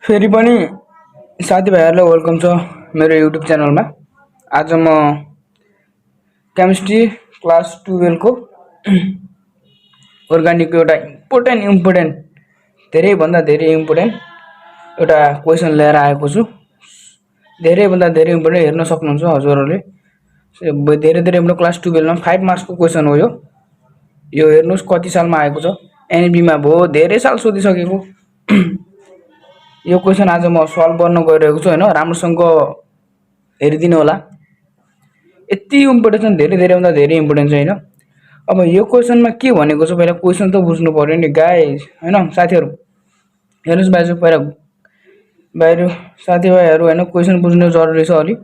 फेरि पनि साथीभाइहरूलाई वेलकम छ मेरो युट्युब च्यानलमा। आज म केमिस्ट्री क्लास 12 को अर्गानिकको एउटा इम्पोर्टेन्ट धेरैभन्दा धेरै इम्पोर्टेन्ट एउटा क्वेसन लिएर आएको छु। धेरैभन्दा धेरै इम्पोर्टेन्ट हेर्न सक्नुहुन्छ हजुरहरूले। धेरै हाम्रो क्लास 12 मा 5 मार्क्स को क्वेसन हो यो हेर्नुस् कति सालमा आएको छ। एनबी मा भयो धेरै साल सोधिसकेको। यो क्वेसन आज म सल्भ गर्न गइरहेको छु हैन, राम्रोसँग हेरिदिनु होला। यति इम्पोर्टेन्ट छ, धेरै भन्दा धेरै इम्पोर्टेन्ट छ हैन। अब यो क्वेसनमा के भनेको छ पहिला क्वेसन त बुझ्नु पर्यो नि गाइस हैन साथीहरु। हेर्नुस् बाहिर साथीभाइहरु हैन, क्वेसन बुझ्नु जरुरी छ अलि।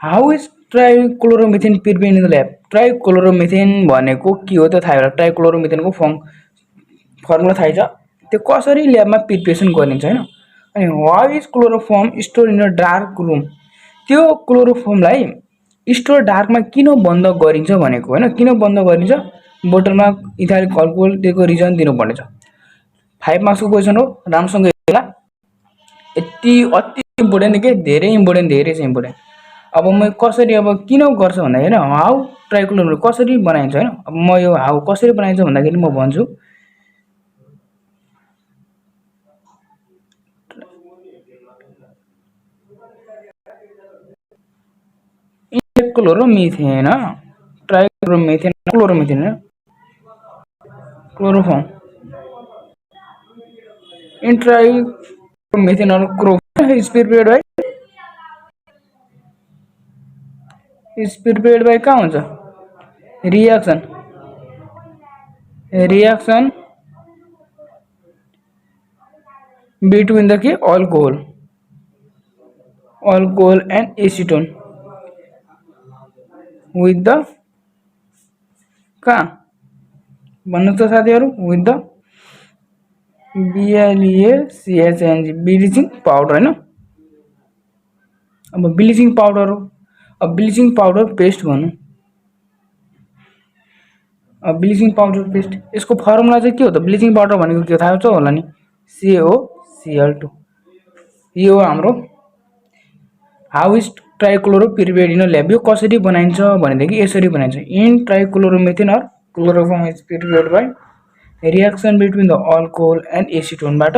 How is trichloromethane prepared in the lab? Trichloromethane भनेको के हो त थाहा होला। ट्राइक्लोरोमिथेनको फर्मुला थाहा छ, त्यो कसरी ल्याबमा प्रिपरेसन गरिन्छ हैन। अनि how is chloroform store in a dark room? त्यो क्लोरोफर्मलाई स्टोर डार्कमा किन बन्द गरिन्छ भनेको हैन, किन बन्द गरिन्छ? बोतलमा इथाइलिक अल्कोहल दिएको रिजन दिनुपर्ने छ। 5 मार्क्स को क्वेसन हो, राम्रोसँग हेर्ला। अति इम्पोर्टेन्ट के धेरै इम्पोर्टेन्ट, धेरै चाहिँ इम्पोर्टेन्ट। अब म कसरी अब किन गर्छ भन्दा हैन, हाउ ट्राइक्लोरोमिथेन कसरी बनाइन्छ हैन। अब म यो हाउ कसरी बनाइन्छ भन्दाखेरि म भन्छु। Chloromethane ट्राइक्लोरोमिथेन chloromethane chloroform in trichloromethane और क्लोरोफॉर्म is prepared by कहाँ हुन्छ रिएक्सन between the के alcohol and acetone with the कहाँ भन्नु त साथीहरु, with the BLEACHNG bleaching powder हैन। अब ब्लिचिङ पाउडर हो, अब ब्लिचिङ पाउडर पेस्ट भन्नु। अब ब्लिचिङ पाउडर पेस्ट यसको फर्मुला चाहिँ के हो त? ब्लिचिङ पाउडर भनेको के थाहा छ होला नि, CaOCl2। यो हाम्रो how is trichloro prepared in a lab? यो कसरी बनाइन्छ भनेदेखि यसरी बनाइन्छ। इन ट्राइक्लोरोमिथेन और chloroform is prepared by reaction between the alcohol and acetone बाट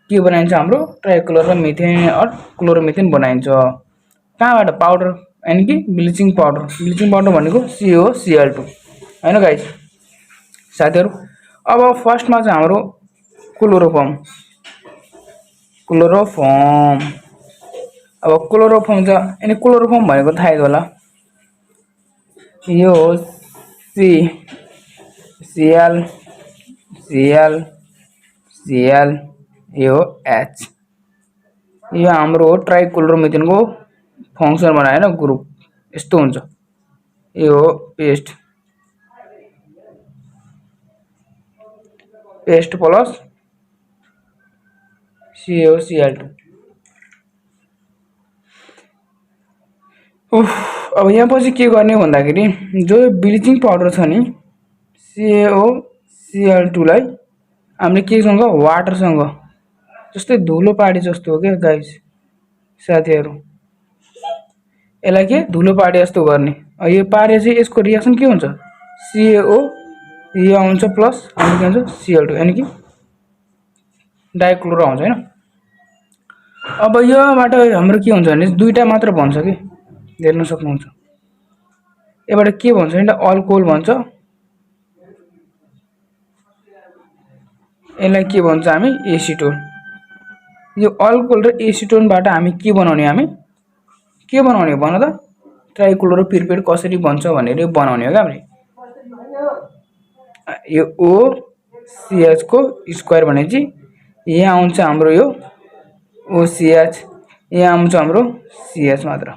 के बनाइन्छ हाम्रो ट्राइक्लोरोमिथेन और क्लोरोमिथेन बनाइन्छ। कहाँबाट? पाउडर यानी कि ब्लिचिङ पाउडर। ब्लिचिङ पाउडर भनेको CaOCl2 हैन गाइस साथीहरु। अब फर्स्टमा चाहिँ हाम्रो क्लोरोफर्म अब क्लोरोफर्म छ। अनि क्लोरोफर्म भनेको थाहै होला, यो Cl यो H, यो हाम्रो ट्राइक्लोरोमिथेनको फंक्सन बनाएन ग्रुप यस्तो हुन्छ। यो पेस्ट प्लस CaOCl2। अब यहाँ पछि के गर्ने भन्दाखेरि जो ब्लिचिङ पाउडर छ नि CaOCl2 लाई हामीले केसँग वाटरसँग जस्तै धुलो पाडी जस्तो हो के गाइस साथीहरु। यसलाई के धुलो पाडी जस्तो गर्ने। यो पारेपछि यसको रिएक्सन के हुन्छ? CaO यो आउँछ प्लस हामी के हुन्छ Cl2 यानी कि डाइक्लोरो आउँछ हैन। अब योबाट हाम्रो के हुन्छ भने दुईटा मात्र बन्छ के हेर्न सक्नुहुन्छ। यबाट के भन्छ भने अल्कोहल भन्छ, यसलाई के भन्छ हामी एसिटोन। यो अल्कोहल र एसिटोनबाट हामी के बनाउने भन त? ट्राइक्लोरो प्रिपेयर्ड कसरी बन्छ भनेर बनाउने हो के हामीले। यो OCH को स्क्वायर भनेपछि यहाँ आउँछ हाम्रो यो OCH, यहाँ आउँछ हाम्रो CH मात्र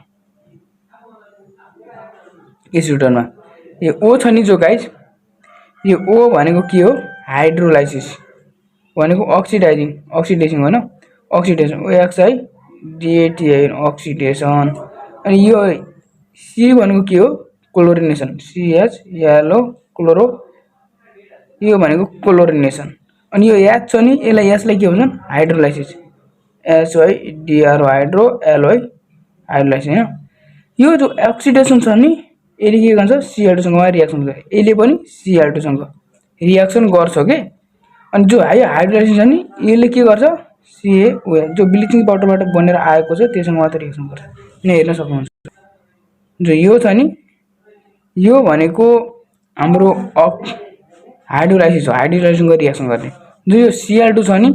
एसिटोनमा। यो O छ नि जो गाइस, यो O भनेको के हो? हाइड्रोलाइसिस भनेको अक्सिडाइजिङ हैन, अक्सिडेसन OXI DATI अक्सिडेसन। अनि यो C भनेको के हो? क्लोरिनेसन CH येलो क्लोरो, यो भनेको क्लोरिनेसन। अनि यो H छ नि यसलाई के भन्छन्? Hydrolysis HYDRO hydro LY hydrolysis हैन। यो जो अक्सिडेसन छ नि यसले के गर्छ Cl2 सँग रिएक्सन गर्छ। यसले पनि Cl2 सँग रिएक्सन गर्छ के। अनि जो हाइड्रोलाइसिस छ नि यसले के गर्छ CaOH जो ब्लिचिङ पाउडरबाट बनेर आएको छ त्यससँग मात्र रिएक्सन गर्छ। यहाँ हेर्न सक्नुहुन्छ जो यो छ नि यो भनेको हाम्रो हाइड्रोलाइसिस हो, हाइड्रोलाइसिससँग रिएक्सन गर्ने। जो यो Cl2 छ नि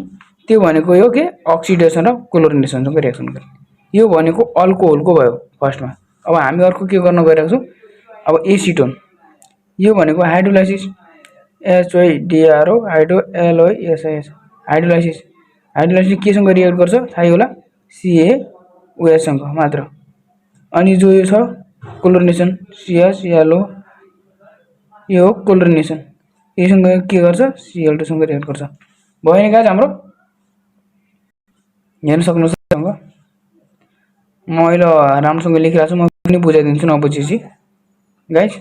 त्यो भनेको यो के अक्सिडेसन र क्लोरिनेसनसँग रिएक्सन गर्ने। यो भनेको अल्कोहलको भयो फर्स्टमा। अब हामी अर्को के गर्न गइरहेको छौँ अब एसिटोन। यो भनेको hydrolysis HYDRO hydro LOSIS hydrolysis. Hydrolysis केसँग रिएक्ट गर्छ थाहै होला CaOH सँग मात्र। अनि जो यो छ क्लोरिनेसन CaClO यो क्लोरिनेसन यससँग के गर्छ Cl2 सँग रिएक्ट गर्छ। भयो नि गाइस हाम्रो हेर्न सक्नुहुन्छ। म अहिले राम्रोसँग लेखिरहेको छु, म पनि बुझाइदिन्छु नबुझेपछि गाइस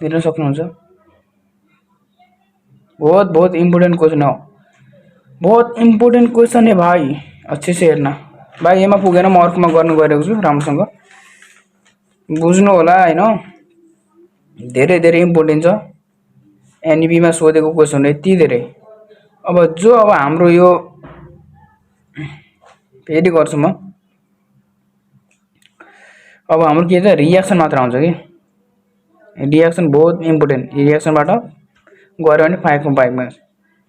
हेर्न सक्नुहुन्छ। बहुत इम्पोर्टेंट क्वेश्चन हो, बहुत इम्पोर्टेंट क्वेश्चन है भाई, अच्छे से हेर्न भाइ। यसमा पुगेन म अर्कोमा गर्न गइरहेको छु, राम्रोसँग बुझ्नु होला हैन। धेरै इम्पोर्टेन्ट छ एनईपी मा सोधेको क्वेश्चन यति धेरै। अब हाम्रो यो फेरि गर्छु म। अब हाम्रो के छ रिएक्सन मात्र आउँछ कि रिएक्सन बहुत इम्पोर्टेन्ट। रिएक्सनबाट गऱ्यो भने 5.5 मा।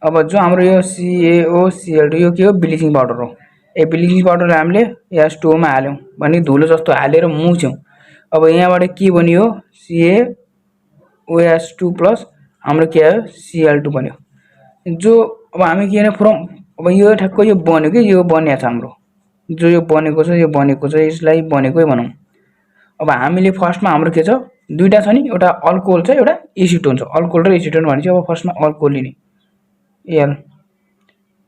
अब जो हाम्रो यो CaOCl2 यो के हो ब्लिचिङ पाउडर हो। ए ब्लिचिङ पाउडर हामीले H2O मा हाल्यौं भने धुलो जस्तो हालेर मुछ्यौं। अब यहाँबाट के बन्यो CaOH2 प्लस हाम्रो के आयो Cl2 बन्यो। जो अब हामी के फ्रम अब यो ठ्याक्क यो बन्यो कि यो बनिया छ हाम्रो जो यो बनेको छ यो बनेको छ यसलाई बनेकै भनौं। अब हामीले फर्स्टमा हाम्रो के छ दुईटा छ नि एउटा अल्कोहल छ एउटा एसिटोन छ। अल्कोहल र एसिटोन भनेपछि अब फर्स्टमा अल्कोहल लिने एल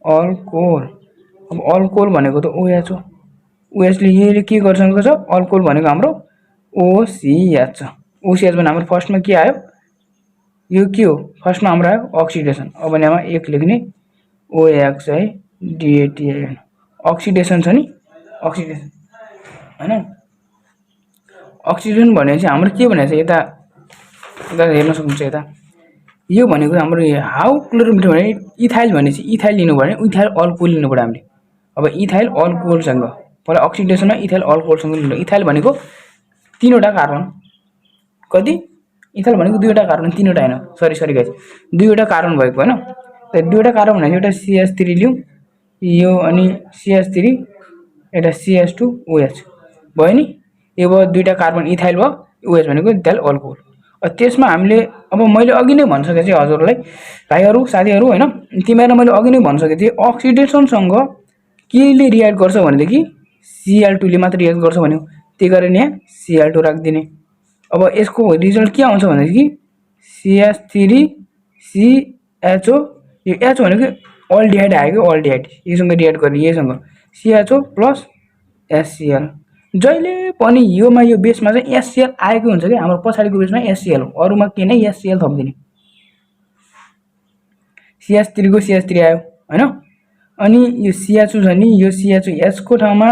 अल्कोहल। अब अल्कोहल भनेको त OH हो। OH ले यसले के गर्छ अल्कोहल भनेको हाम्रो OCH छ। OCH भने हाम्रो फर्स्टमा के आयो यो के हो फर्स्टमा हाम्रो आयो अक्सिडेसन। अब यहाँमा एक लेख्ने OXIDATION अक्सिडेसन छ नि अक्सिडेसन हैन। अक्सिडेसन भनेपछि हाम्रो के भनेको छ यता हेर्न सक्नुहुन्छ। यता यो भनेको हाम्रो हाउ क्लोरोमिटर भने इथाइल भनेपछि इथाइल लिनु पर्यो, इथाइल अल्कोहल लिनु पर्यो हामीले। अब इथाइल अल्कोहल सँग पहिला अक्सिडेसनमा इथाइल अल्कोहल सँग लिनु। इथाइल भनेको तीनवटा कार्बन कति इथाइल भनेको दुईवटा कार्बन तीनवटा हैन सरी गाइस दुईवटा कार्बन भएको हैन। त दुईवटा कार्बन भनेको एउटा CH3 लियौ यो अनि CH3 एउटा CH2OH भयो नि। यो भयो दुईटा कार्बन इथाइल भयो OH भनेको इथाइल अल्कोहल। त्यसमा हामीले अब मैले अघि नै भनिसके छु हजुरलाई भाइहरु साथीहरु हैन। तिमीहरुलाई मैले अघि नै भनिसके थिए अक्सिडेसन सँग केले रिएक्ट गर्छ भनेदेखि Cl2 ले मात्र रिएक्ट गर्छ भन्यो। त्यही कारण यहाँ Cl2 राख्दिने। अब यसको रिजल्ट के आउँछ भनेदेखि CH3CHO यो H भनेको अल्डिहाइड आयो के अल्डिहाइड यससँग रिएक्ट गर्ने यससँग CHO प्लस HCl। जहिले पनि योमा यो बेसमा चाहिँ HCl आएको हुन्छ के हाम्रो पछाडीको बेसमा HCl हो अरुमा के नै HCl थप्दिने। CH3 को CH3 आयो हैन। अनि यो CHO छ नि यो CHO H को ठाउँमा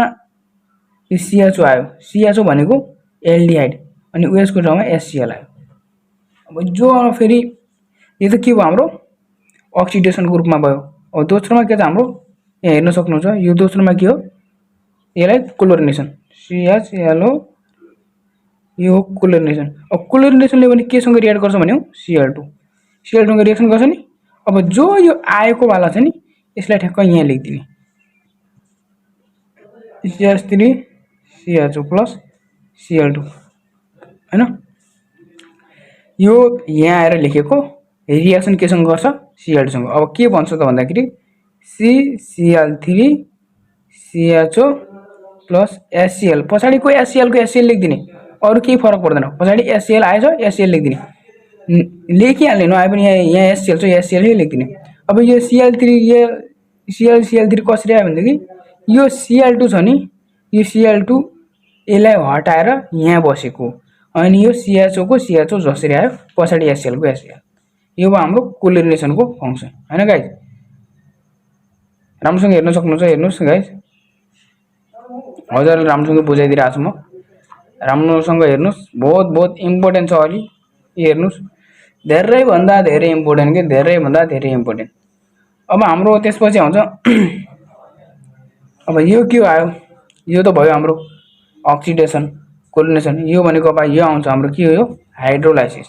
यो CHO आयो। CHO भनेको एल्डिहाइड अनि OH को ठाउँमा HCl आयो। अब जो फेरि यो त के भयो हाम्रो अक्सिडेसनको रूपमा भयो। अब दोस्रोमा के छ हाम्रो यहाँ हेर्न सक्नुहुन्छ। यो दोस्रोमा के हो यसलाई क्लोरिनेसन CHLO यो क्लोरिनेसन। अब क्लोरिनेसनले पनि केसँग रिएक्ट गर्छ भन्यो Cl2 सँग रिएक्सन गर्छ नि। अब जो यो आएको वाला छ नि यसलाई ठ्याक्क यहाँ लेख्दिने CH3 CHO प्लस Cl2 हैन। यो यहाँ आएर लेखेको रिएक्सन केसँग गर्छ Cl2 सँग। अब के भन्छ त भन्दाखेरि CCl3 CHO plus HCl पछाडीको HCl को HCl लेख्दिने अरु केही फरक पर्दैन। पछाडी HCl आएछ HCl लेख्दिने लेखिहाल्ने नआए पनि यहाँ HCl छ HCl नै लेख्दिने। अब यो Cl3 कसरी आयो भनेदेखि यो Cl2 छ नि यो Cl2 यसलाई हटाएर यहाँ बसेको अनि यो CHO को CHO जसरी आयो पछाडी HCl को HCl। यो भयो हाम्रो क्लोरिनेसनको फंक्सन हैन गाइस। राम्रोसँग हेर्न सक्नुहुन्छ। हेर्नुहोस् गाइस, हजुरले राम्रोसँग बुझाइदिरहेको छु म। राम्रोसँग हेर्नुहोस्, बहुत बहुत इम्पोर्टेन्ट छ अलि। हेर्नुहोस्, धेरैभन्दा धेरै इम्पोर्टेन्ट के, धेरैभन्दा धेरै इम्पोर्टेन्ट। अब हाम्रो त्यसपछि आउँछ अब यो के आयो, यो त भयो हाम्रो अक्सिडेसन क्लोरिनेसन। यो भनेको अब यो आउँछ हाम्रो के हो, यो हाइड्रोलाइसिस।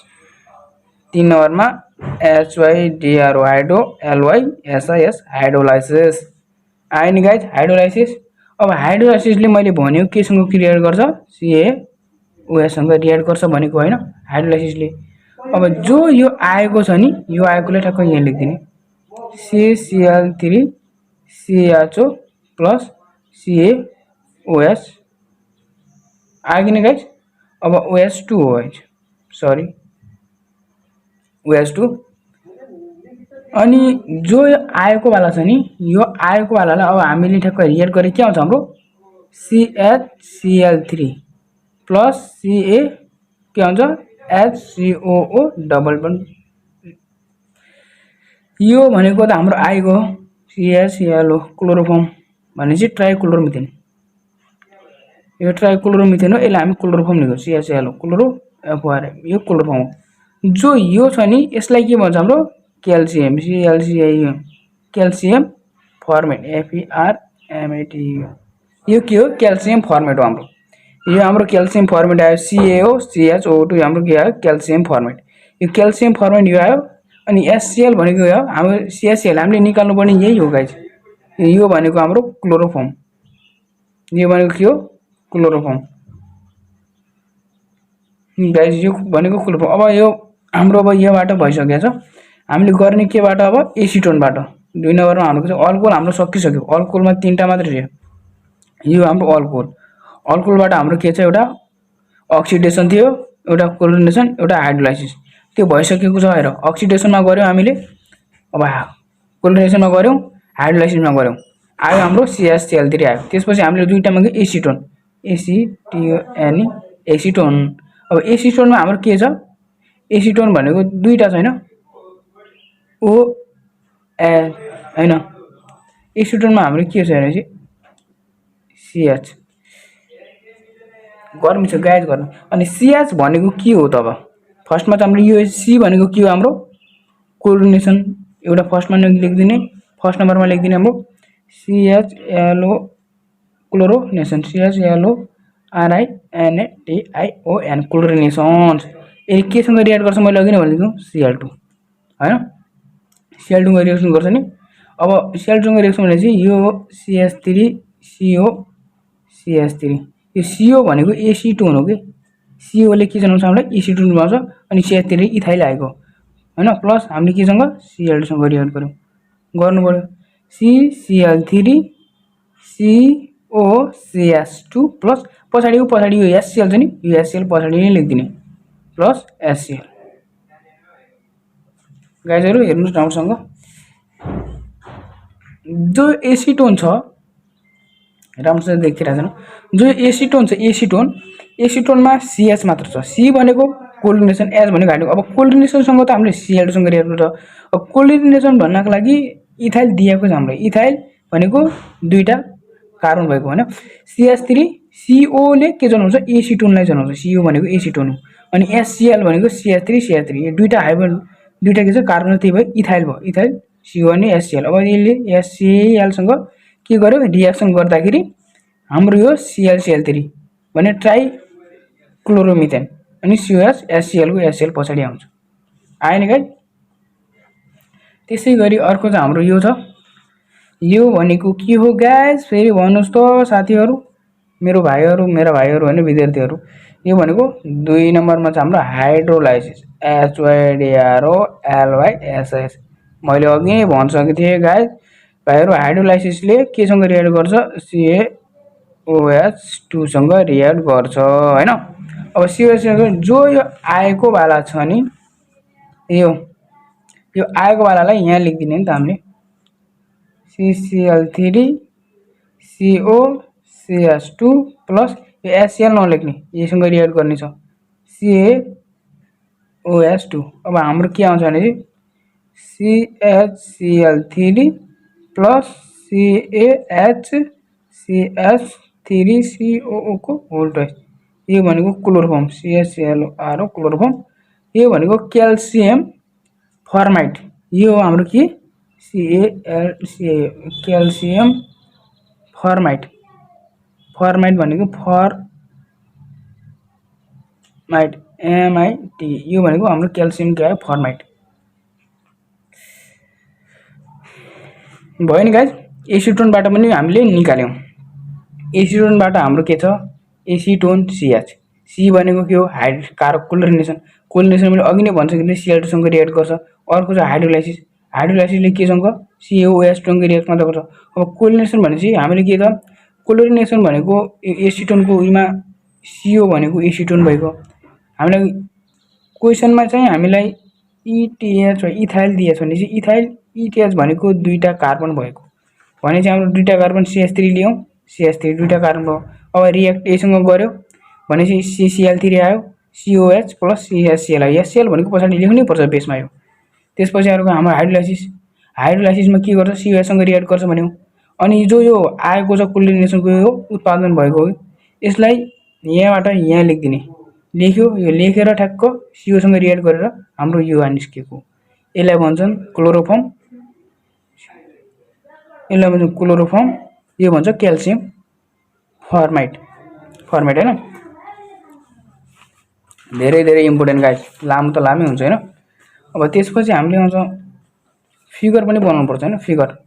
3 नम्बरमा HYDRO हाइड्रो, LYSIS हाइड्रोलाइसिस आयो नि गाइज, हाइड्रोलाइसिस। अब हाइड्रोलाइसिसले मैले भनेको केसँग रिएक्ट गर्छ, CaOH सँग रिएक्ट गर्छ भनेको होइन हाइड्रोलाइसिसले। अब जो यो आएको छ नि, यो आएकोले ठ्याक्क यहाँ लेखिदिने, CCl3 CHO प्लस CaOH आयो कि नि गाइज। अब OH2 हो गाइज, सरी OH2। अनि जो आएको वाला छ नि, यो आएको वालालाई अब हामीले ठ्याक्क रिएक्ट गरे के आउँछ हाम्रो CHCl3 प्लस Ca के आउँछ HCOO डबल बन्ड। यो भनेको त हाम्रो आएको CHClO क्लोरोफर्म भनेपछि ट्राइक्लोरोमिथेन। यो ट्राइक्लोरोमिथेन हो, यसलाई हामी क्लोरोफर्म लेख्छौँ CHClO क्लोरो FORM, यो क्लोरोफर्म हो। जो यो छ नि यसलाई के भन्छ हाम्रो calcium ClCl, calcium format FERMAT। यो के हो, क्याल्सियम फर्मेट हो हाम्रो। यो हाम्रो क्याल्सियम फर्मेट आयो CaOCHO2 हाम्रो के आयो क्याल्सियम फर्मेट। यो क्याल्सियम फर्मेट यो आयो। अनि HCl भनेको हो हाम्रो CHCl हामीले निकाल्नु पर्ने यही हो गाइज। यो भनेको हाम्रो क्लोरोफर्म, यो भनेको के हो क्लोरोफर्म गाइज, यो भनेको क्लोरोफर्म। अब यो हाम्रो अब योबाट भइसकेको छ, हामीले गर्ने केबाट अब एसिटोनबाट। 2 नम्बरमा हाम्रो अल्कोहल हाम्रो सकिसक्यो। अल्कोहलमा 3टा मात्रै छ। यो हाम्रो अल्कोहल, अल्कोहलबाट हाम्रो के छ, एउटा अक्सिडेसन थियो, एउटा क्लोरिनेसन, एउटा हाइड्रोलाइसिस। त्यो भइसकेको छ। हेर अक्सिडेसनमा गऱ्यौँ हामीले, अब क्लोरिनेसनमा गऱ्यौँ, हाइड्रोलाइसिसमा गऱ्यौँ, आयो हाम्रो CHCl3 आयो। त्यसपछि हामीले दुईटामा गयो एसिटोन, ACTON एसिटोन। अब एसिटोनमा हाम्रो के छ, एसिटोन भनेको दुईटा छैन ओ ए हैन, एसिटोनमा हाम्रो के छ भनेपछि CH गर्मी छ गाइज गर्नु। अनि CH भनेको के हो त, अब फर्स्टमा त हाम्रो यो C भनेको के हो हाम्रो क्लोरिनेसन, एउटा फर्स्टमा लेखिदिने, फर्स्ट नम्बरमा लेखिदिने हाम्रो CHLO क्लोरोनेसन, CHLO RINATION क्लोरिनेसन। यसले केसँग रिएक्ट गर्छ मैले अघि नै भनेको Cl2 हैन, Cl2 सँग रिएक्सन गर्छ नि। अब Cl2 सँग रिएक्सन भनेपछि यो CH3 CO CH3, यो CO भनेको एसिटोन हो कि, CO ले के जनाउँछ हामीलाई एसिटोन बनाउँछ। अनि CH3 इथाइल आएको हैन, प्लस हामीले केसँग Cl2 सँग रिएक्ट गर्यौँ, गर्नु पर्यो CCl3 COCH2 प्लस पछाडि यो HCl छ नि, यो HCl पछाडि नै लेखिदिने प्लस HCl। गाइजहरु हेर्नुस् राम्रोसँग, जो एसिटोन छ राम्रोसँग देखिरहेछन्, जो एसिटोन छ एसिटोनमा CH मात्र छ। C भनेको क्लोरिनेसन, H भनेको हाइड्रोजन। अब क्लोरिनेसनसँग त हामीले Cl2 सँग रिएक्ट गर्छ। अब क्लोरिनेसन भन्नको लागि इथाइल दिएको छ हाम्रो। इथाइल भनेको दुईटा कार्बन भएको हैन, CH3 CO ले के जनाउँछ एसिटोनलाई जनाउँछ, CO भनेको एसिटोन हो। अनि HCl भनेको CH3 CH3, यो दुईटा हाइड्रोजन, दुईटा के छ कार्बन, त्यही भएर इथाइल भयो, इथाइल CO अनि HCl। अब यसले HCl सँग के गर्यो रिएक्सन गर्दाखेरि हाम्रो यो ClCl3 भने ट्राई क्लोरोमिथेन अनि COH HCl को HCl पछाडि आउँछ, आयो नि गाइस। त्यसैगरी अर्को चाहिँ हाम्रो यो छ, यो भनेको के हो गाइस फेरि भन्नुस् त साथीहरु, मेरो भाइहरु, मेरा भाइहरु हैन विद्यार्थीहरु। यो भनेको 2 नम्बरमा छ हाम्रो हाइड्रोलाइसिस, HYDROLYSIS। मैले अघि नै भनिसकेको थिएँ गाइस भाइहरु, हाइड्रोलाइसिसले केसँग रिएक्ट गर्छ CaOH2 सँग रिएक्ट गर्छ हैन। अब COH जो यो आएको वाला छ नि, यो आएको वालालाई यहाँ लेखिदिने नि त हामीले CCl3 COCH2 प्लस यो HCl नलेख्ने, यससँग रिएक्ट गर्ने छ CaOH2। अब हाम्रो के आउँछ भने CHCl3 प्लस CaH3COO को होल ट्वाइस, यो भनेको क्लोरोफर्म, CaClO क्लोरोफर्म। यो भनेको क्याल्सियम फर्माइट, यो हाम्रो के क्याल्सियम फर्माइट, फर्माइट भनेको फर्माइट MIT, यो भनेको हाम्रो क्याल्सियम के आयो फर्माइट भयो नि गाइज। एसिटोनबाट पनि हामीले निकाल्यौँ। एसिटोनबाट हाम्रो के छ एसिटोन CH, सी भनेको के हो कोलिनेसन, कोलिनेसन मैले अघि नै भनिसकेँ Cl2सँग रिएक्ट गर्छ। अर्को छ हाइड्रोलाइसिस, हाइड्रोलाइसिसले केसँग COOH2सँग रिएक्ट मात्र गर्छ। अब कोलिनेसन भनेपछि हामीले के त क्लोरिनेसन भनेको एसिटोनको उमा CO भनेको एसिटोन भएको। हामीलाई क्वेसनमा चाहिँ हामीलाई ETH इथाइल दिएछ भने चाहिँ इथाइल ETH भनेको दुईटा कार्बन भएको भने चाहिँ हाम्रो दुईटा कार्बन CH3 लियौँ, CH3 दुईटा कार्बन भयो। अब रिएक्ट एसँग गर्यो भने चाहिँ CCl3 आयो, COH प्लस CHCl आयो। HCl भनेको पछाडि लेख्नै पर्छ बेसमा यो। त्यसपछि अर्को हाम्रो हाइड्रोलाइसिस, हाइड्रोलाइसिसमा के गर्छ COH सँग रिएक्ट गर्छ भन्यौँ। अनि जो यो आएको छ क्लोरिनेसनको यो उत्पादन भएको हो, यसलाई यहाँबाट यहाँ लेखिदिने, लेख्यो, यो लेखेर ठ्याक्क COसँग रिएक्ट गरेर हाम्रो यो निस्केको, यसलाई भन्छन् क्लोरोफर्म, यसलाई भन्छ क्लोरोफर्म, यो भन्छ क्याल्सियम फर्माइट, फर्माइट हैन। धेरै धेरै इम्पोर्टेन्ट गाइस, लामो त लामै हुन्छ हैन। अब त्यसपछि हामीले आउँछ फिगर पनि बनाउनु पर्छ हैन। फिगर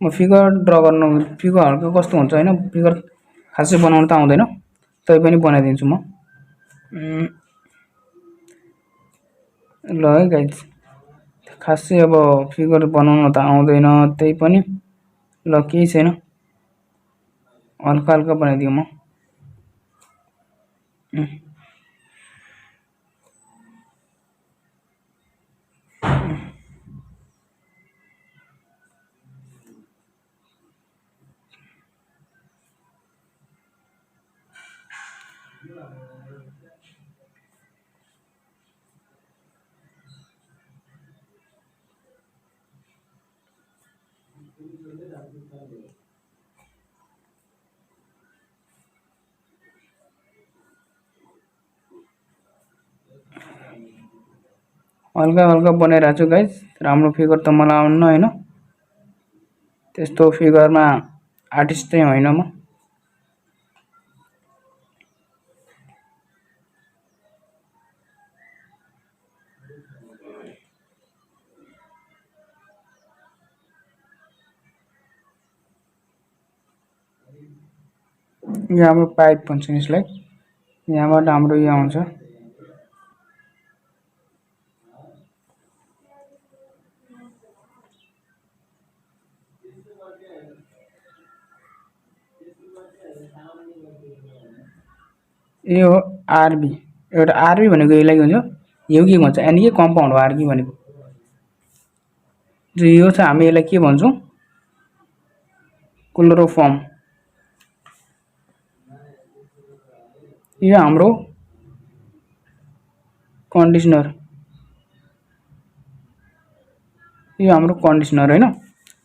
म फिगर ड्र गर्न, फिगरहरुको कस्तो हुन्छ हैन, फिगर खासै बनाउन त आउँदैन, तै पनि बनाइदिन्छु म। ल है गाइस, खासै अब फिगर बनाउन त आउँदैन त्यही पनि ल केही छैन, हल्का हल्का बनाइदिउँ म। हल्का हल्का बनाइरहेको छु गाइस, राम्रो फिगर त मलाई आउन्न हैन, त्यस्तो फिगरमा आर्टिस्ट चाहिँ होइन म। यो हाम्रो पाइप भन्छ यसलाई, यहाँबाट हाम्रो यो आउँछ, यो आरबी, एउटा आरबी भनेको यसलाई हुन्छ यौगिक भन्छ, अनि यो कम्पाउन्ड हो आरबी भनेको। जो यो छ हामी यसलाई के भन्छौँ क्लोरोफर्म, यो हाम्रो कन्डिसनर, यो हाम्रो कन्डिसनर हैन।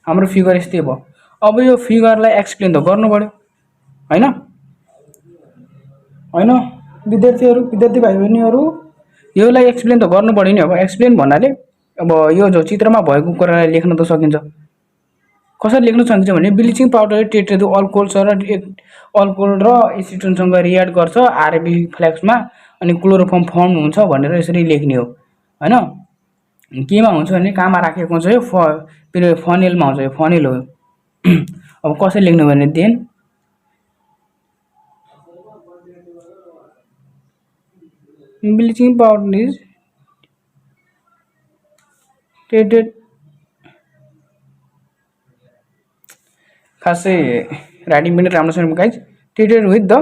हाम्रो फिगर यस्तै भयो। अब यो फिगरलाई एक्सप्लेन त गर्नु पर्यो हैन, हैन विद्यार्थी भाइ बहिनीहरु, योलाई एक्सप्लेन त गर्नु पर्यो नि। अब एक्सप्लेन भन्नाले अब यो जो चित्रमा भएको कुरालाई लेख्न त सकिन्छ। कसरी लेख्न सकिन्छ भने ब्लिचिङ पाउडर टेट्राइड अल्कोहल र अल्कोहल र एसिटोनसँग रिएक्ट गर्छ आरबी फ्लेक्समा अनि क्लोरोफर्म फर्म हुन्छ भनेर यसरी लेख्ने हो हैन। केमा हुन्छ भने कामा राखेको हुन्छ यो फनेलमा हुन्छ, यो फनेल हो। अब कसरी लेख्नु भने then bleaching powder is treated, खासै राइटिङ पनि राम्रो छैन guys, treated with the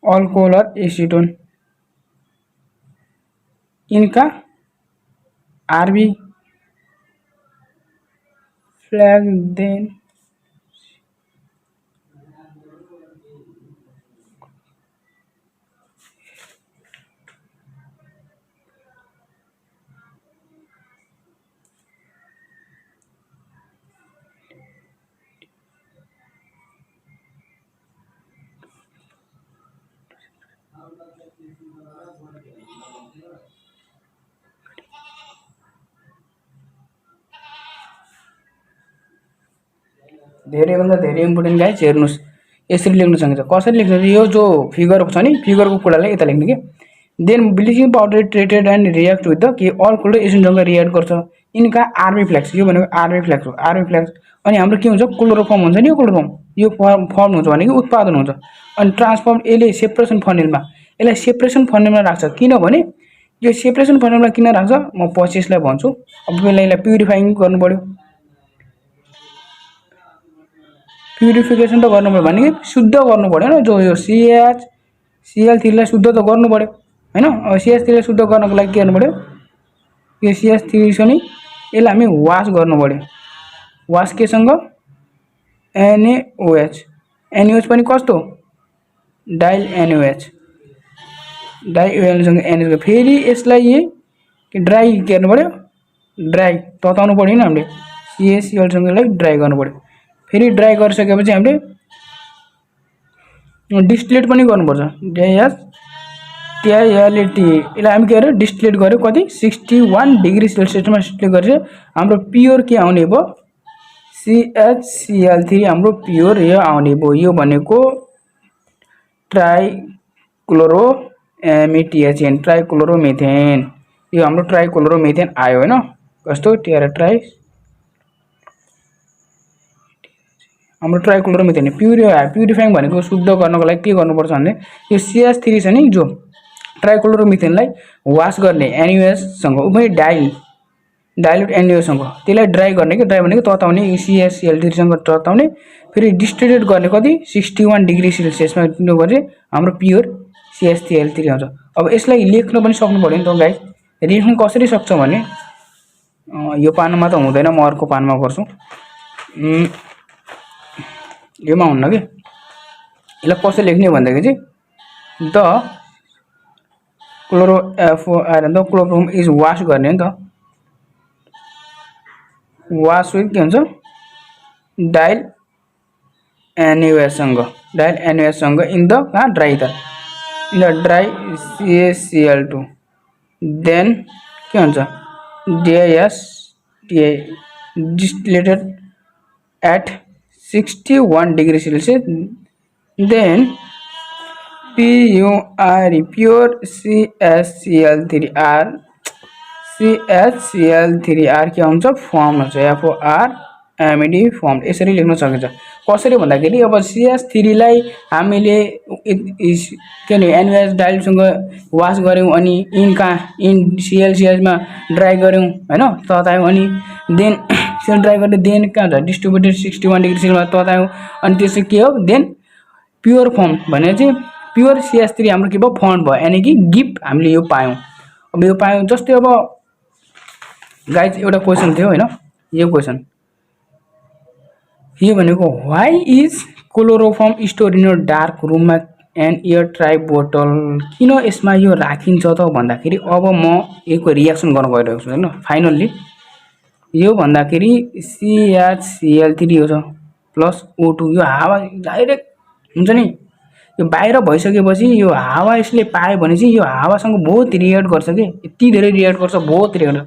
alcohol or acetone इनका आरबी फ्लैग देन धेरैभन्दा धेरै इम्पोर्टेन्ट गाइस हेर्नुहोस् यसरी लेख्न सकिन्छ। कसरी लेख्छ यो जो फिगरको छ नि फिगरको कुरालाई यता लेख्ने के then bleaching powder treated and react with the के अल क्लोरो एजेन्टसँग रिएक्ट गर्छ यिनका आरबी फ्ल्याक्स यो भनेको आरबी फ्ल्याक्स हो आरबी फ्ल्याक्स अनि हाम्रो के हुन्छ क्लोरोफर्म हुन्छ नि यो क्लोरोफर्म यो फर्म हुन्छ भनेको उत्पादन हुन्छ अनि ट्रान्सफर्म यसले सेपरेसन फर्नेलमा यसलाई सेपरेसन फर्नेलमा राख्छ किनभने यो सेपरेसन फर्नेलमा किन राख्छ म पछि यसलाई भन्छु। अब पहिला यसलाई प्युरिफाइङ गर्नु पर्यो प्युरिफिकेसन त गर्नु पर्यो भने शुद्ध गर्नु पर्यो हैन जो यो CH Cl3 लाई शुद्ध त गर्नु पर्यो हैन। अब CH3 लाई शुद्ध गर्नको लागि के गर्नु पर्यो यो CH3 छ नि यसलाई हामी वाश गर्नु पर्यो वाश केसँग NaOH NaOH पनि कस्तो डाइल NaOH सँग NaOH फेरि यसलाई के ड्राई गर्नु पर्यो ड्राई तताउनु पर्यो नि हामीले CaCl सँग यसलाई ड्राई गर्नु पर्यो फेरि ड्राई गरिसकेपछि हामीले डिस्टिलेट पनि गर्नुपर्छ TiLT यसलाई हामी के गर्यो डिस्टिलेट गर्यो कति 61 डिग्री सेल्सियसमा डिस्टिलेट गरेर हाम्रो प्योर के आउने भयो CHCl3 हाम्रो प्योर यो आउने भयो यो भनेको ट्राइक्लोरोमेथेन ट्राइक्लोरोमेथेन यो हाम्रो ट्राइक्लोरोमेथेन आयो हैन कस्तो ट्राई हाम्रो ट्राइक्लोरोमेथेन प्युरिफाइङ भनेको शुद्ध गर्नको लागि के गर्नुपर्छ भने यो CH3 छ नि जो ट्राइक्लोरोमेथेनलाई वाश गर्ने NaOH सँग उभै डाइल्युट NaOH सँग त्यसलाई ड्राई गर्ने के ड्राई भनेको तताउने CHCl3 सँग तताउने फेरि डिस्टिलेट गर्ने कति 61 डिग्री सेल्सियसमा गरे हाम्रो प्योर CHCl3 आउँछ। अब यसलाई लेख्न पनि सक्नु पर्यो नि त गाइस लेख्न कसरी सक्छ भने यो पानामा त हुँदैन म अर्को पानामा गर्छु योमा हुन्न के यसलाई कसरी लेख्ने भन्दाखेरि चाहिँ the chloroform the chloroform is wash गर्ने नि त वाश विथ के हुन्छ डाइल NaOH सँग इन द कहाँ ड्राई त in the dry CaCl2 then के हुन्छ distillated at 61 degree Celsius then pure CHCl3R के हुन्छ फर्म हुन्छ FOR MD फर्म यसरी लेख्न सकिन्छ। कसरी भन्दाखेरि अब CH3 लाई हामीले के नि NaOH डाइल्युटसँग वाश गर्यौं अनि इन ClCH मा ड्राई गर्यौं हैन ततायौं अनि देन सेल ड्राई गर्ने देन के हुन्छ डिस्ट्रिब्युटेड 61 डिग्री सेल्सियसमा ततायौं अनि त्यसै के हो देन प्योर फर्म भने चाहिँ प्योर CH3 हाम्रो के भयो फर्म भयो यानी कि गिफ्ट हामीले यो पायौं। अब यो पायौं जस्तै अब गाइस एउटा क्वेशन थियो हैन यो क्वेशन यो भनेको why is chloroform store in your dark रूममा एन्ड एयर टाइट बोतल किन यसमा यो राखिन्छ त भन्दाखेरि अब म यसको रिएक्सन गर्न गइरहेको छु हैन फाइनल्ली यो भन्दाखेरि CHCl3 हो प्लस O2 यो हावा डाइरेक्ट हुन्छ नि यो बाहिर भइसकेपछि यो हावा यसले पायो भने चाहिँ यो हावासँग बहुत रिएक्ट गर्छ के यति धेरै रिएक्ट गर्छ बहुत रिएक्ट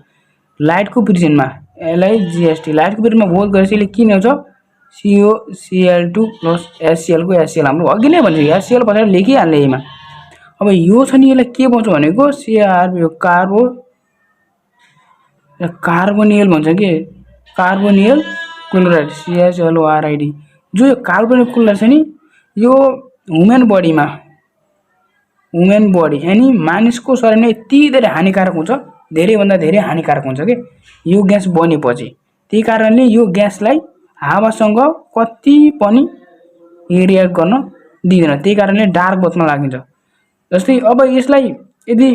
लाइटको प्रेजेन्टमा LiGST लाइटको प्रेजेन्टमा बहुत गरेपछि यसले के हुन्छ COCl2 प्लस HCl को HCl हाम्रो अघि नै भन्छ HCl भनेर लेखिहाल्ने यहीमा। अब यो छ नि यसलाई के भन्छ भनेको CR कार्बोनियल भन्छ के कार्बोनियल क्लोराइड CHLORID जो यो कार्बोनियल क्लोराइड छ नि यो ह्युमन बडी यानी मानिसको शरीरमा यति धेरै हानिकारक हुन्छ धेरै भन्दा धेरै हानिकारक हुन्छ के यो ग्यास बनेपछि त्यही कारणले यो ग्यासलाई हावासँग कति पनि रिएक्ट गर्न दिदैन त्यही कारणले डार्क बोतलमा राखिन्छ। जस्तै अब यसलाई यदि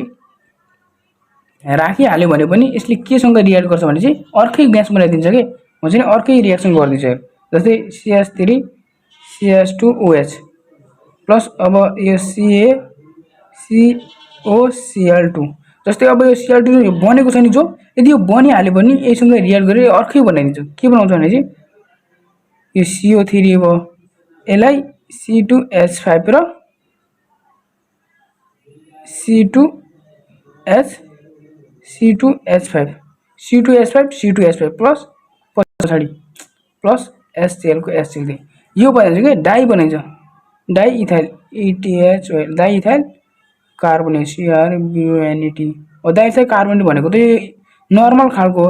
राखिहाल्यो भने पनि यसले केसँग रिएक्ट गर्छ भने चाहिँ अर्कै ग्यास बनाइदिन्छ के हुन्छ नि अर्कै रिएक्सन गर्दिन्छ जस्तै CH3 CH2OH प्लस अब यो CaCOCl2 जस्तै अब यो Cl2 बनेको छ नि जो यदि यो बनिहाल्यो भने यससँग रिएक्ट गरेर अर्कै बनाइदिन्छ के बनाउँछ भने चाहिँ यो CO3 हो यसलाई C2H5 र C2H C2H5 C2H5 C2H5 plus पछाडि प्लस HCl को HCl यो बनिन्छ के डाइ बनिन्छ diethyl ETH diethyl carbonate CrBnEt diethyl carbonate भनेको चाहिँ नर्मल खालको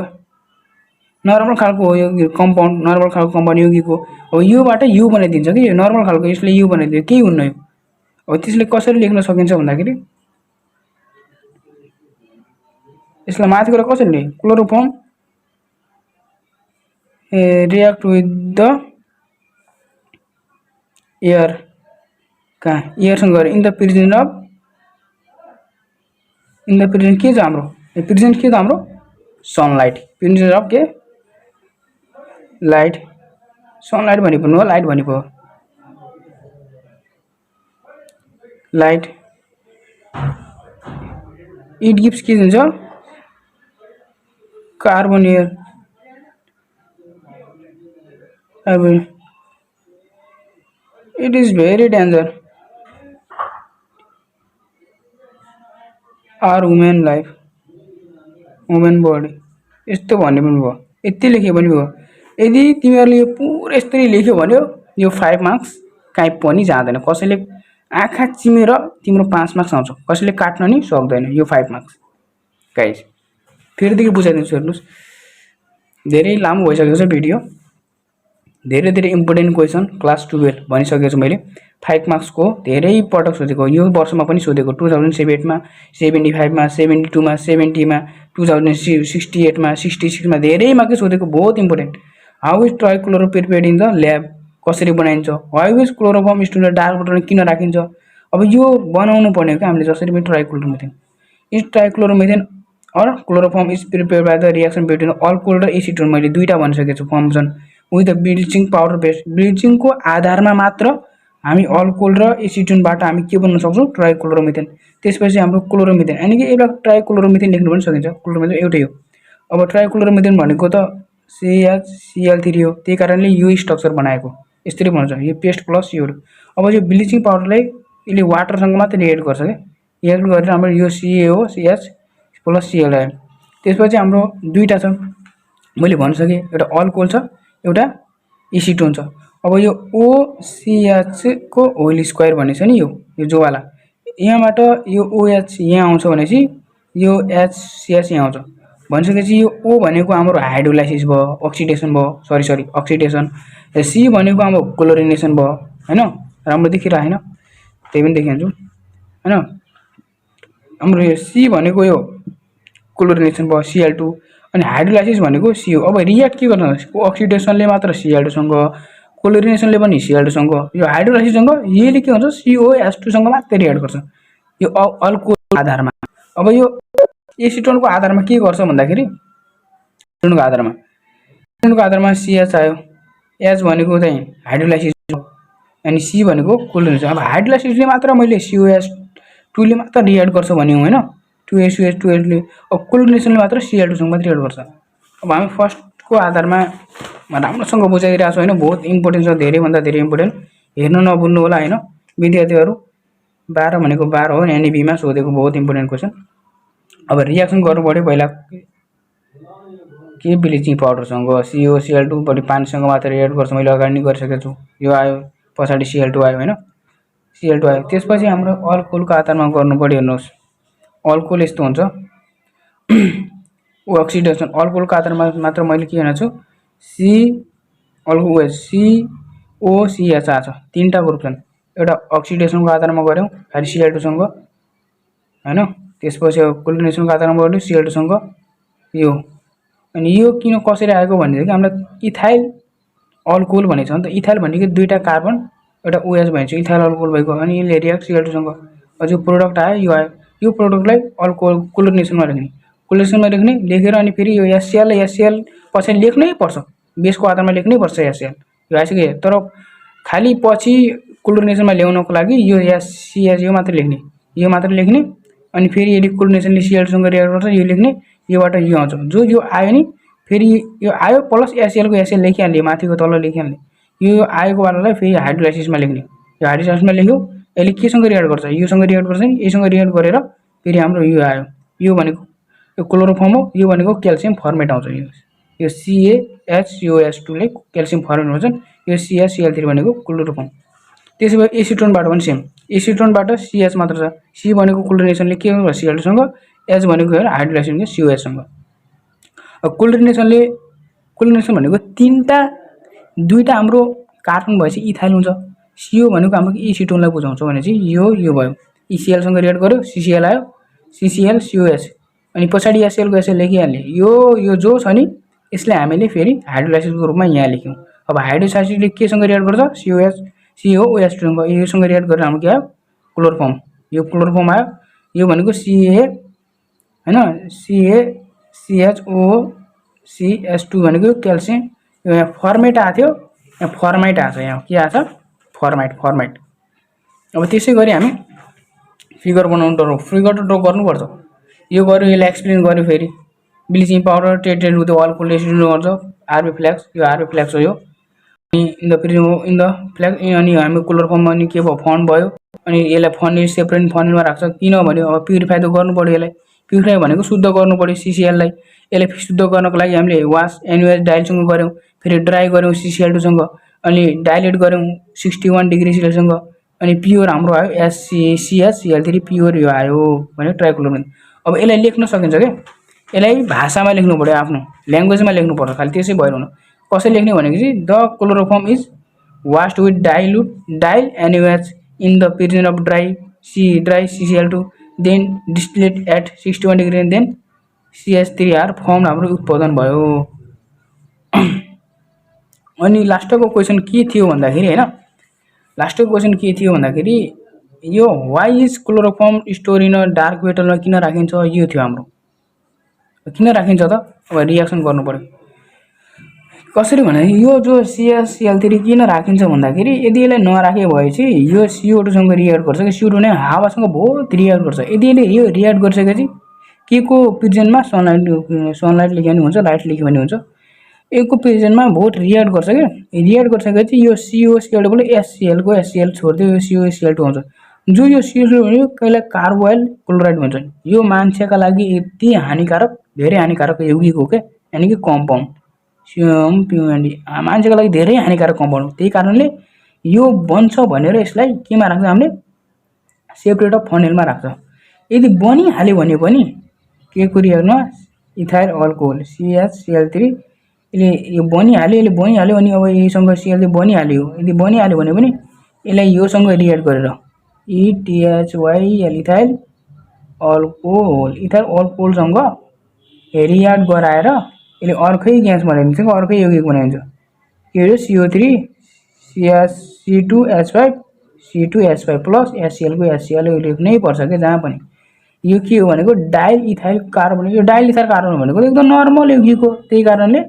हो यो कम्पाउन्ड नर्मल खालको कम्पाउन्ड यौगिकको अब योबाट यु बनाइदिन्छ कि नर्मल खालको यसले यु बनाइदियो केही हुन्न यो अब त्यसले कसरी लेख्न सकिन्छ भन्दाखेरि यसलाई माथि गएर कसरी लेख्ने chloroform react with the air कहाँ एयरसँग गएर इन द प्रेजेन्ट के छ हाम्रो प्रेजेन्ट के छ हाम्रो सनलाइट प्रेजेन्ट अफ के लाइट सनलाइट भनिपर्नु हो लाइट भनिपो लाइट इट गिव्स के दिन्छ carbon air it is very danger our human life human body यस्तो भन्ने पनि भयो यति लेख्यो भने भयो यदि तिमीहरूले यो पुरै यस्तरी लेख्यो भने यो 5 मार्क्स कहीँ पनि जाँदैन कसैले आँखा चिमेर तिम्रो 5 मार्क्स आउँछ कसैले काट्न नि सक्दैन यो 5 मार्क्स गाइस फेरिदेखि बुझाइदिन्छु हेर्नुस् धेरै लामो भइसकेको छ भिडियो धेरै इम्पोर्टेन्ट क्वेसन क्लास 12 भनिसकेको छु मैले 5 मार्क्स को धेरै पटक सोधेको यो वर्षमा पनि सोधेको 2007 मा 75 मा 72 मा 70 मा 2068 मा 66 मा धेरै मार्क्स सोधेको बहुत important how is trichloro prepared in the lab कसरी बनाइन्छ how is chloroform stored in dark वाटरमा किन राखिन्छ अब यो बनाउनु पर्ने हो के हामीले जसरी पनि trichloromethane is trichloromethane or chloroform is prepared by the reaction between alcohol र एसिटोन मैले दुईटा भनिसकेको छु formation with the bleaching powder base bleaching को आधारमा मात्र हामी अल्कोहल र एसिटोनबाट हामी के बन्न सक्छौं ट्राइक्लोरोमिथेन त्यसपछि हाम्रो क्लोरोमिथेन यानी कि एउटा ट्राइक्लोरोमिथेन लेख्नु पनि सकिन्छ क्लोरोमिथेन एउटै हो अब ट्राइक्लोरोमिथेन भनेको त CHCl3 हो त्यही कारणले यो स्ट्रक्चर बनाएको यसरी भन्छ यो पेस्ट प्लस यो अब यो ब्लिचिङ पाउडरलाई यसले वाटरसँग मात्र रिएक्ट गर्छ के रिएक्ट गरेर हाम्रो यो CaOCH प्लस Cl आयो त्यसपछि हाम्रो दुईटा छ मैले भनिसके एउटा अल्कोहल छ एउटा एसिटोन छ अब यो OCH को होल स्क्वायर भन्ने छ नि यो जोवाला यहाँबाट यो OH यहाँ आउँछ भनेपछि यो HCH यहाँ आउँछ भनिसकेपछि यो O भनेको हाम्रो हाइड्रोलाइसिस भयो अक्सिडेसन भयो सरी अक्सिडेसन C भनेको हाम्रो क्लोरिनेसन भयो हैन राम्रो देखिरा हैन त्यही पनि देखिन्छु हैन हाम्रो यो C भनेको यो क्लोरिनेसन भयो Cl2 अनि हाइड्रोलाइसिस भनेको CO अब रिएक्ट के गर्न अक्सिडेसनले मात्र Cl2 सँग क्लोरिनेसनले पनि Cl2 सँग यो हाइड्रोलाइसिस सँग यसले के हुन्छ COH2 सँग मात्र रिएक्ट गर्छ यो अल्कोहल आधारमा अब यो एसिटोनको आधारमा के गर्छ भन्दाखेरि एसिटोनको आधारमा CH आयो H भनेको चाहिँ हाइड्रोलाइसिस अनि C भनेको क्लोरिनेसन अब हाइड्रोलाइसिसले मात्र मैले COH2 ले मात्र रिएक्ट गर्छ भन्यौ हैन 2SOH2 ले अब क्लोरिनेसनले मात्र Cl2 सँग मात्र रिएक्ट गर्छ अब हामी फर्स्ट को आधारमा राम्रोसँग बुझाइरा छौ हैन बहुत इम्पोर्टेन्ट छ धेरै भन्दा धेरै इम्पोर्टेन्ट हेर्न नभुल्नु होला हैन विद्यार्थीहरु 12 भनेको 12 हो एनईबी मा सोधेको बहुत इम्पोर्टेन्ट क्वेशन अब रिएक्सन गर्नु पर्यो पहिला के ब्लिचिङ पाउडर सँग COCl2 बढी पानी सँग मात्र रिएक्ट गर्छ मैले अगाडि नै गरिसकेको छु यो आयो पछाडी Cl2 आयो हैन Cl2 आयो त्यसपछि हाम्रो अल्कोहलको आधारमा गर्नु पर्यो हेर्नुस् अल्कोहल यस्तो हुन्छ ओक्सिडेसन अल्कोहलको आधारमा मात्र मैले के भनेछु C अल्कोहल COCH छ तीनटा ग्रुप छन् एउटा अक्सिडेसनको आधारमा गर्यौ फेरि Cl2 सँग हैन त्यसपछि क्लोरिनेसनको आधारमा गर्यौ Cl2 सँग यो अनि यो किन कसरी आएको भन्ने कि हामीलाई इथाइल अल्कोहल भनेछ नि त इथाइल भनेको दुईटा कार्बन एउटा OH भन्छ इथाइल अल्कोहल भएको अनि यसले रिएक्ट Cl2 सँग अझै प्रोडक्ट आयो यो प्रोडक्टलाई अल्कोहल क्लोरिनेसनमा लेख्ने लेखेर अनि फेरि यो HCl पछि लेख्नै पर्छ बेसको आधारमा लेख्नै पर्छ HCl यो आइसक्यो तर खाली पछि क्लोरिनेसनमा ल्याउनको लागि यो CH यो मात्र लेख्ने अनि फेरि यसले क्लोरिनेसनले Cl2 सँग रिएक्ट गर्छ यो लेख्ने योबाट यो आउँछ जो यो आयो नि फेरि यो आयो प्लस HCl को HCl लेखिहाल्ने माथिको तल लेखिहाल्ने यो आएको वालालाई फेरि हाइड्रोलाइसिसमा लेख्ने यो हाइड्रोलाइसिसमा लेख्यो यसले केसँग रिएक्ट गर्छ, योसँग रिएक्ट गर्छ नि, यससँग रिएक्ट गरेर फेरि हाम्रो यो आयो, यो भनेको यो क्लोरोफर्म हो, यो भनेको क्याल्सियम फर्मेट आउँछ। यो CaHCOS2 ले क्याल्सियम फर्मेट हुन्छ, यो CaCl3 भनेको क्लोरोफर्म। त्यसै भए एसिटोनबाट पनि सेम, एसिटोनबाट CH मात्र छ, C भनेको क्लोरिनेसनले के हुन्छ Cl2 सँग, H भनेको हाइड्रोलाइसिसले COH सँग। अब क्लोरिनेसन भनेको दुईटा हाम्रो कार्बन भएपछि इथाइल हुन्छ, CO भनेको हाम्रो एसिटोनलाई बुझाउँछ भने चाहिँ यो भयो, Cl सँग रिएक्ट गर्यो, CCl आयो, CCl COH, अनि पछाडि HCl को यसले लेखिहाल्ने, यो जो छ नि यसलाई हामीले फेरि हाइड्रोलाइसिसको रूपमा यहाँ लेख्यौँ। अब हाइड्रोलाइसिसले केसँग रिएक्ट गर्छ, COOH2 सँग, योसँग रिएक्ट गरेर हाम्रो के आयो, क्लोरोफर्म। यो क्लोरोफर्म आयो, यो भनेको Ca हैन, CaCHOCS2 भनेको क्याल्सियम, यो यहाँ फर्मेट आएको थियो, यहाँ फर्माइट आएको छ, यहाँ के आएको छ, फर्माइट। अब त्यसै गरी हामी फिगर बनाउनु फिगर ड्र गर्नुपर्छ। यो गर्यो, यसलाई एक्सप्लेन गर्यो, फेरि bleaching powder treated with alcohol acid गर्छ, आरबी फ्ल्याक्स, यो आरबी फ्ल्याक्स हो यो, अनि इन द फ्ल्याक्स, अनि हामी क्लोरोफर्म अनि के भयो, फन्ड भयो, अनि यसलाई फन्ड सेपरेट फन्डमा राख्छ, किनभने अब प्युरिफाई त गर्नु पर्यो, यसलाई प्युरिफाई भनेको शुद्ध गर्नु पर्यो CCl लाई, यसलाई शुद्ध गर्नको लागि हामीले वास NaOH डाइलसँग गऱ्यौँ, फेरि ड्राई गऱ्यौँ CCl2 सँग, अनि डाइलेट गऱ्यौँ 61 डिग्री सेल्सियससँग, अनि प्योर हाम्रो आयो CaCl3 प्योर यो आयो भने ट्राइक्लोरोन। अब यसलाई लेख्न सकिन्छ के, यसलाई भाषामा लेख्नु पर्यो, आफ्नो ल्याङ्ग्वेजमा लेख्नु पर्छ, खालि त्यसै भएन। कसरी लेख्ने भनेको चाहिँ the chloroform is washed with dil NaOH in the presence of dry CCl2 then distillate at 61 degree then CH3 आर फर्म हाम्रो उत्पादन भयो। अनि लास्टको क्वेसन के थियो भन्दाखेरि हैन, लास्टको क्वेसन के थियो भन्दाखेरि यो why is chloroform store in dark मेटलमा किन राखिन्छ, यो थियो हाम्रो। किन राखिन्छ त, अब रिएक्सन गर्नु पर्यो। कसरी भने यो जो CaCl3 किन राखिन्छ भन्दाखेरि यदि यसलाई नराखे भएपछि यो CO2 सँग रिएक्ट गर्छ कि CO2 नै हावासँग बहुत रिएक्ट गर्छ। यदि यसले यो रिएक्ट गरिसकेपछि के को प्रेजेन्टमा सनलाइट लेख्यो भने हुन्छ, लाइट लेख्यो भने हुन्छ, यसको प्रेजेन्टमा बहुत रिएक्ट गर्छ के, रिएक्ट गरिसकेपछि यो COCl2 ले HCl को HCl छोड्दियो, यो COCl2 आउँछ, जो यो COCl भनेको कहिले कार्बोइल क्लोराइड भन्छ। यो मान्छेका लागि यति हानिकारक, धेरै हानिकारक यौगिक हो के, यानी कि कम्पाउन्ड CMPUND मान्छेका लागि धेरै हानिकारक कम्पाउन्ड हो। त्यही कारणले यो बन्छ भनेर यसलाई केमा राख्छ, हामीले सेपरेट अफ फनेलमा राख्छ। यदि बनिहाल्यो भने पनि के को रिएक्टमा इथाइल अल्कोहल CaCl3 यसले यो बनिहाल्यो अनि अब यसँग CL3 बनिहाल्यो, यदि बनिहाल्यो भने पनि यसलाई योसँग रिएक्ट गरेर ETHYL इथाइल अल्कोहलसँग रिएक्ट गराएर यसले अर्कै ग्यास बनाइदिन्छ, अर्कै यौगिक बनाइदिन्छ। के हो, CO3 C2H5 C2H5 plus HCl को HCl लेख्नै पर्छ के जहाँ पनि। यो के हो भनेको डाइल इथाइल कार्बन, यो डाइल इथाइल कार्बन भनेको एकदम नर्मल यौगिक हो, त्यही कारणले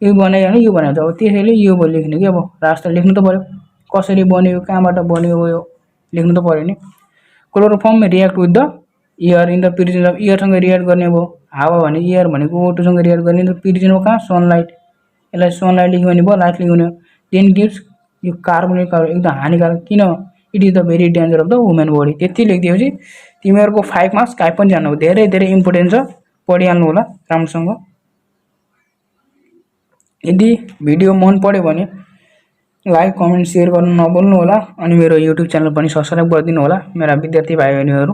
यो बनायो भने यो बनाउँछ। अब त्यसैले यो लेख्ने कि अब राष्ट्र लेख्नु त पर्यो, कसरी बन्यो, कहाँबाट बन्यो, यो लेख्नु त पर्यो नि। Chloroform react with the air in the presence of, एयरसँग रिएक्ट गर्ने भयो, हावा भने एयर भनेको O2 सँग रिएक्ट गर्ने, त प्रेजेन्समा कहाँ सनलाइट, यसलाई सनलाइट लेख्यो भने भयो, लाइट लेख्यो भने देन गिभ्स यो कार्बोनिक एकदम हानिकारक, किन it is the very danger of the women body. त्यति लेखिदिएपछि तिमीहरूको 5 मार्क्स काहीँ पनि जानु, धेरै धेरै इम्पोर्टेन्ट छ, पढिहाल्नु होला राम्रोसँग। यदि भिडियो मन पर्यो भने लाइक कमेन्ट सेयर गर्नु नभुल्नु होला, अनि मेरो युट्युब च्यानल पनि सब्स्क्राइब गरिदिनु होला मेरा विद्यार्थी भाइ बहिनीहरू।